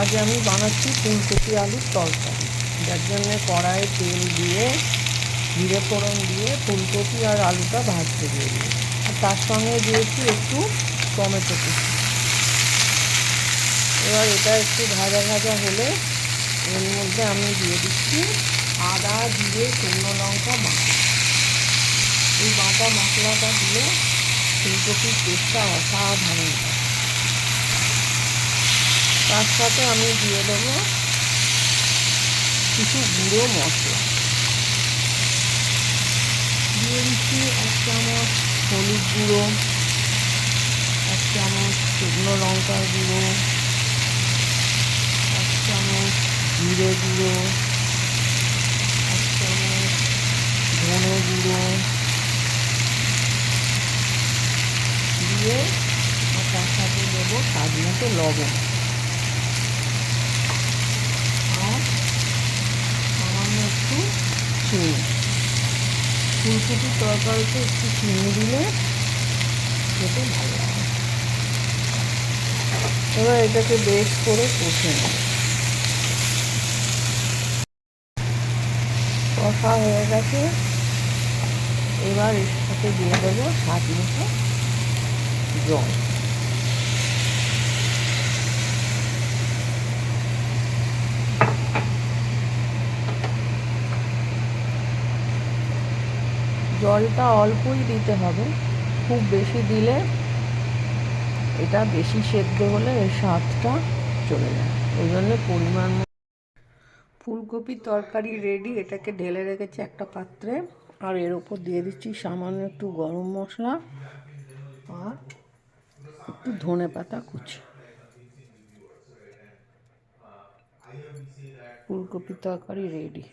আজ আমি বানাচ্ছি ফুলকপি আলুর তরকারি, যার জন্যে কড়াইয়ে তেল দিয়ে জিরে ফোড়ন দিয়ে ফুলকপি আর আলুটা ভাজতে দিয়ে দিই। আর তার সঙ্গে দিয়েছি একটু টমেটো কুচি। এবার এটা একটু ভাজা ভাজা হলে এর মধ্যে আমি দিয়ে দিচ্ছি আদা, জিরে, শুকনো লঙ্কা বাটা। এই বাটা মশলাটা দিলে ফুলকপির টেস্টটা অসাধারণ হয়। তার সাথে আমি দিয়ে দেবো কিছু গুঁড়ো মশলা। দিয়ে দিচ্ছি 1 চামচ হলুদ গুঁড়ো, 1 চামচ শুকনো লঙ্কার গুঁড়ো, 1 চামচ জিরে গুঁড়ো, 1 চামচ ধনে গুঁড়ো দিয়ে আর তার সাথে দেবো স্বাদ মতো লবণ আর সামান্য একটু চিনি। ফুলকপির তরকারিতে একটু চিনি দিলে খেতে ভালো লাগে। এবার এটাকে বেশ করে কষে নেব। কষা হয়ে গেছে, এবার এর সাথে দিয়ে দেবো স্বাদ মতো জল। জলটা অল্পই দিতে হবে, খুব বেশি দিলে এটা বেশি সেদ্ধ হলে এর স্বাদটা চলে যায়। ওই জন্য পরিমাণ ফুলকপির তরকারি রেডি। এটাকে ঢেলে রেখেছি একটা পাত্রে, আর এর ওপর দিয়ে দিচ্ছি সামান্য একটু গরম মশলা আর একটু ধনে পাতা কুচি। ফুলকপির তরকারি রেডি।